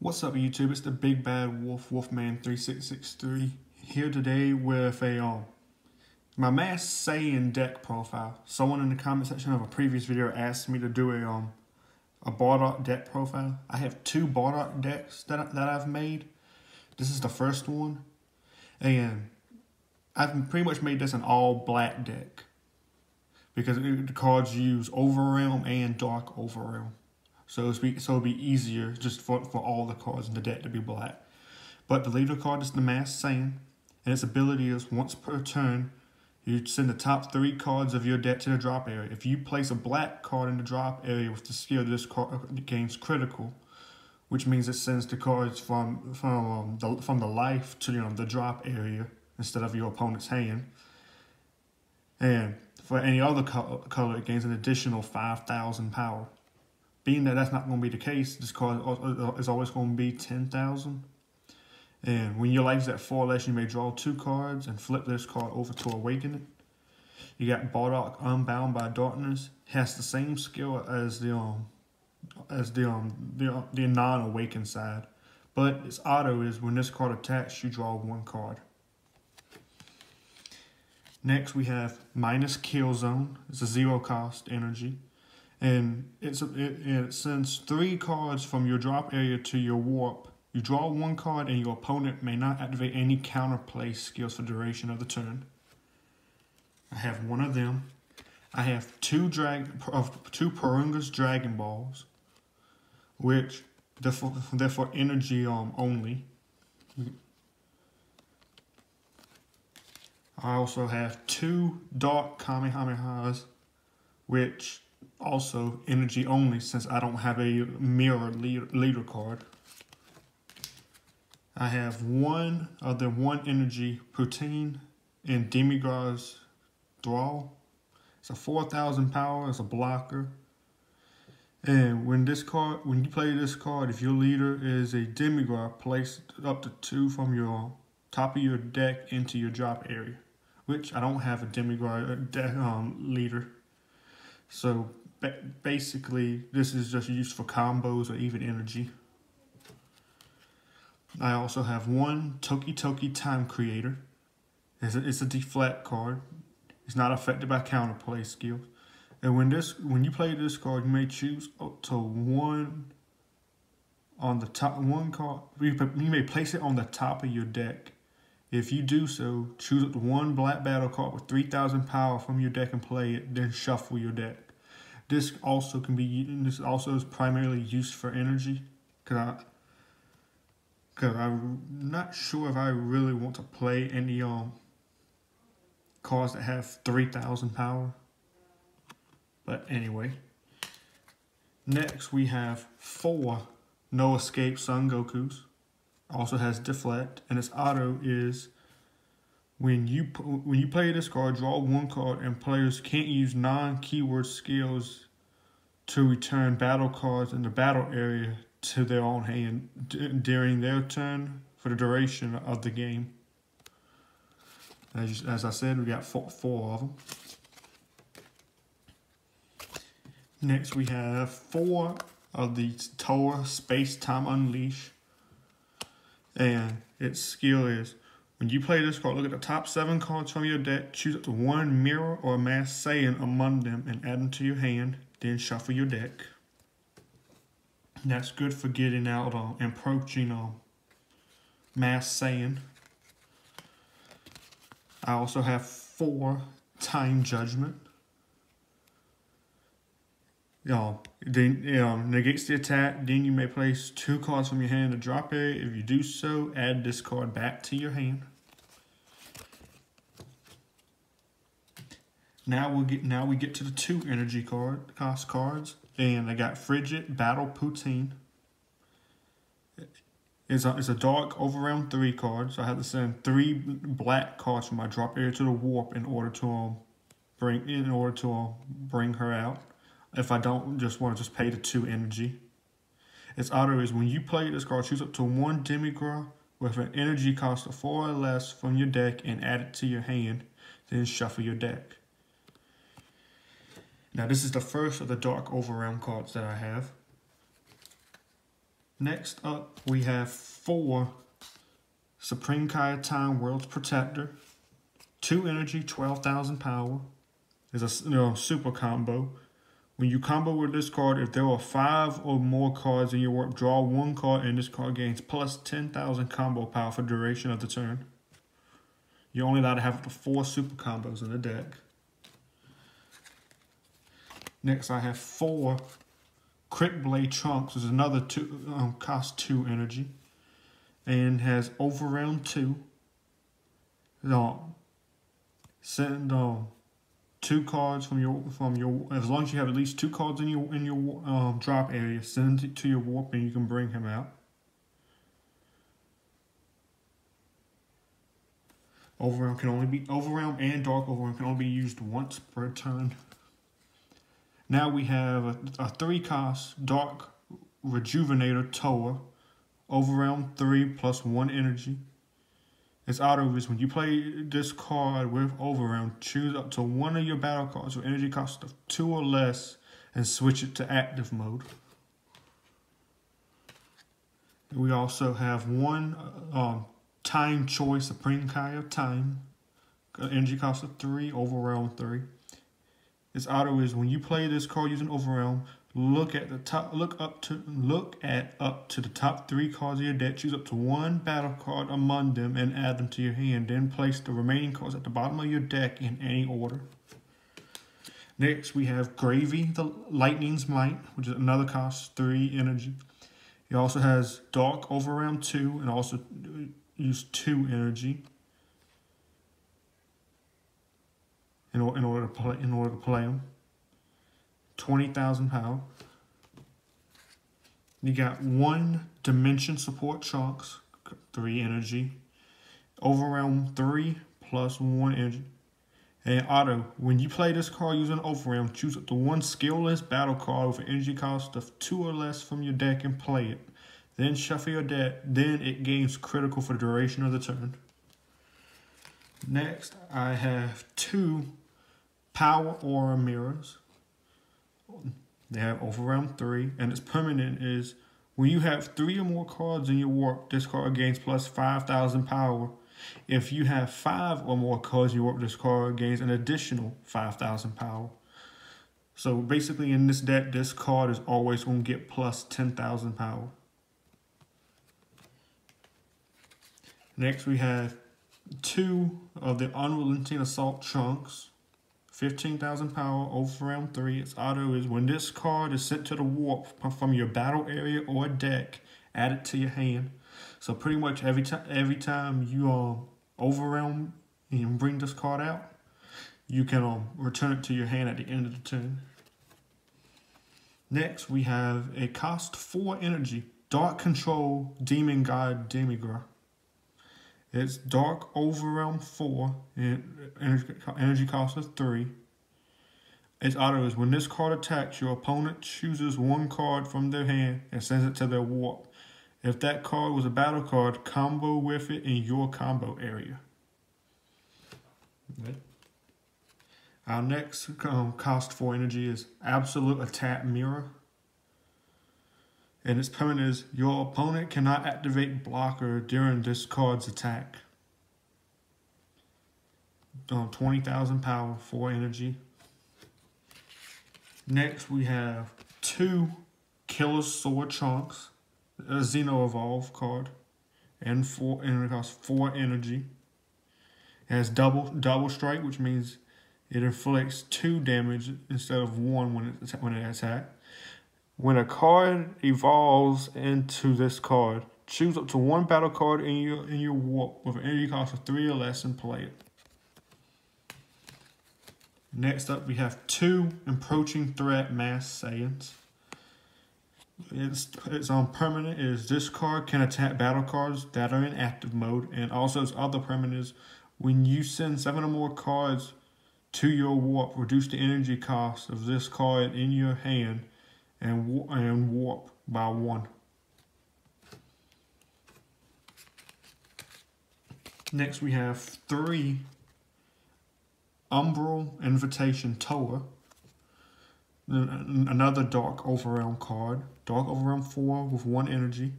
What's up YouTube? It's the Big Bad Wolf, Wolfman3663, here today with my Mass Saiyan deck profile. Someone in the comment section of a previous video asked me to do a Bardock deck profile. I have two Bardock decks that I've made. This is the first one, and I've pretty much made this an all black deck because the cards use Overrealm and Dark Overrealm. So it'll be easier just for all the cards in the deck to be black. But the leader card is the Mass Saiyan, and its ability is once per turn, you send the top 3 cards of your deck to the drop area. If you place a black card in the drop area with the skill, this card gains critical, which means it sends the cards from the life to the drop area instead of your opponent's hand. And for any other color, it gains an additional 5,000 power. Being that that's not going to be the case, this card is always going to be 10,000. And when your life is at 4 less, you may draw 2 cards and flip this card over to awaken it. You got Bardock Unbound by Darkness. It has the same skill as the non-awakened side, but its auto is when this card attacks, you draw 1 card. Next, we have Minus Kill Zone. It's a 0 cost energy. And it sends 3 cards from your drop area to your warp. You draw 1 card and your opponent may not activate any counterplay skills for the duration of the turn. I have 1 of them. I have 2 Purunga's Dragon Balls, which they're for energy only. I also have 2 Dark Kamehamehas, which also energy only since I don't have a mirror leader card. I have 1 energy Poutine and Demigod's Thrall. It's a 4,000 power, it's a blocker. And when you play this card, if your leader is a Demigod, place up to 2 from your top of your deck into your drop area, which I don't have a Demigod leader. So basically, this is just used for combos or even energy. I also have 1 Toki Time Creator. It's a deflect card. It's not affected by counterplay skills. And when you play this card, you may choose up to 1 on the top 1 card. You may place it on the top of your deck. If you do so, choose up to 1 black battle card with 3,000 power from your deck and play it, then shuffle your deck. This also is primarily used for energy, cause I'm not sure if I really want to play any cards that have 3,000 power. But anyway, next we have 4 No Escape Son Gokus. Also has deflect, and its auto is when you play this card, draw 1 card, and players can't use non-keyword skills to return battle cards in the battle area to their own hand during their turn for the duration of the game. As I said, we got 4 of them. Next, we have 4 of the Toa Space Time Unleash, and its skill is when you play this card, look at the top 7 cards from your deck, choose up to 1 mirror or Mass Saiyan among them and add them to your hand, then shuffle your deck. And that's good for getting out and approaching Mass Saiyan. I also have 4 Time Judgment. Negates the attack, then you may place 2 cards from your hand in the drop area. If you do so, add this card back to your hand. Now we get to the 2 energy cost cards, and I got Frigid Battle Poutine. It's a Dark Overrealm 3 card, so I have to send 3 black cards from my drop area to the warp in order to bring her out. If I don't want to pay the 2 energy. Its auto is when you play this card, choose up to 1 Demigod with an energy cost of 4 or less from your deck and add it to your hand, then shuffle your deck. Now this is the first of the Dark Overrealm cards that I have. Next up, we have 4 Supreme Kai of Time World's Protector, 2 energy, 12,000 power. Is a super combo. When you combo with this card, if there are 5 or more cards in your warp, draw 1 card and this card gains plus 10,000 combo power for the duration of the turn. You're only allowed to have up to 4 super combos in the deck. Next, I have 4 Crypt Blade Trunks. Is another cost 2 energy, and has overround 2. Send 2 cards from your as long as you have at least 2 cards in your drop area, send it to your warp and you can bring him out. Overround and Dark Overround can only be used once per turn. Now we have a 3-cost Dark Rejuvenator Toa. Overround 3 plus 1 energy. Its auto is when you play this card with Overround, choose up to 1 of your battle cards with energy cost of 2 or less and switch it to active mode. We also have 1 Time Choice Supreme Kai of Time, energy cost of 3, Overround 3. Its auto is when you play this card using Overround, look at up to the top 3 cards of your deck, choose up to 1 battle card among them and add them to your hand. Then place the remaining cards at the bottom of your deck in any order. Next, we have Gravy, the Lightning's Might, which is another cost 3 energy. It also has Dark Overround 2 and also use 2 energy in order to play them. 20,000 power. You got 1 Dimension Support Trunks, 3 energy. Overround 3 plus 1 energy. And auto, when you play this card using Overround, choose up to 1 skillless battle card with an energy cost of 2 or less from your deck and play it. Then shuffle your deck, then it gains critical for the duration of the turn. Next, I have 2 Power Aura Mirrors. They have Overround 3, and its permanent is when you have 3 or more cards in your warp, this card gains plus 5,000 power. If you have 5 or more cards in your warp, this card gains an additional 5,000 power. So basically in this deck, this card is always going to get plus 10,000 power. Next, we have 2 of the Unrelenting Assault Trunks. 15,000 power, Overround 3. Its auto is when this card is sent to the warp from your battle area or deck, add it to your hand. So pretty much every time you Overround and bring this card out, you can return it to your hand at the end of the turn. Next, we have a cost 4 energy, Dark Control Demon God Demigra. It's Dark Overround 4 and energy cost of 3. Its auto is when this card attacks, your opponent chooses 1 card from their hand and sends it to their warp. If that card was a battle card, combo with it in your combo area. Okay. Our next cost 4 energy is Absolute Attack Mirror. And its permanent is your opponent cannot activate blocker during this card's attack. 20,000 power, 4 energy. Next, we have 2 Killer Sword Trunks, a Xeno Evolve card, and it costs 4 energy. It has double strike, which means it inflicts 2 damage instead of 1 when it attacks. When a card evolves into this card, choose up to 1 battle card in your warp with an energy cost of 3 or less and play it. Next up, we have 2 Approaching Threat Mass Saiyans. Its permanent is this card can attack battle cards that are in active mode, and also its other permanent is when you send 7 or more cards to your warp, reduce the energy cost of this card in your hand and warp by 1. Next, we have 3 Umbral Invitation Toa. another Dark Overrealm card. Dark Overrealm 4 with 1 energy.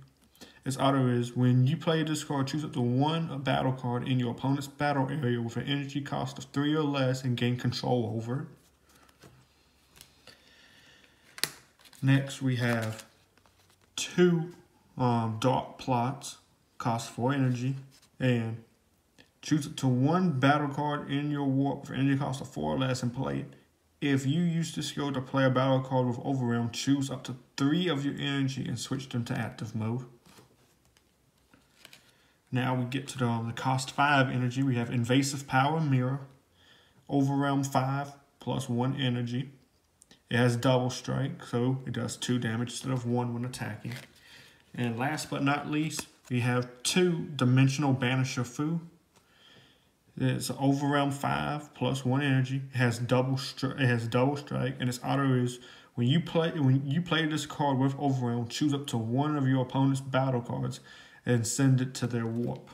Its auto is, when you play this card, choose up to 1 battle card in your opponent's battle area with an energy cost of 3 or less and gain control over it. Next, we have 2 Dark Plots, cost 4 energy, and choose up to 1 battle card in your warp with energy cost of 4 or less and play it. If you use this skill to play a battle card with Overrealm, choose up to 3 of your energy and switch them to active mode. Now we get to the cost 5 energy. We have Invasive Power Mirror, Overrealm 5 plus 1 energy. It has double strike, so it does 2 damage instead of 1 when attacking. And last but not least, we have 2 Dimensional Banisher Fu. It's Overrealm 5 plus 1 energy. It has double strike, and its auto is, when you play this card with Overrealm, choose up to 1 of your opponent's battle cards and send it to their warp.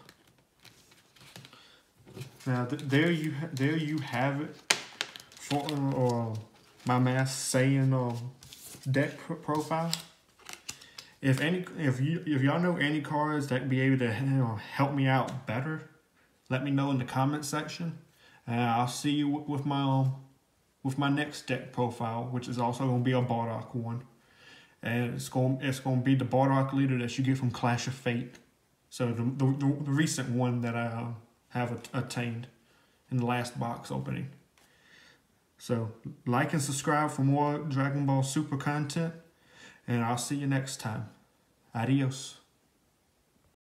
Now there you have it for my Mass Saiyan deck profile. If y'all know any cards that be able to help me out better, let me know in the comment section, and I'll see you with my next deck profile, which is also going to be a Bardock one, and it's going to be the Bardock leader that you get from Clash of Fate. So the recent one that I have attained in the last box opening. So like and subscribe for more Dragon Ball Super content, and I'll see you next time. Adios.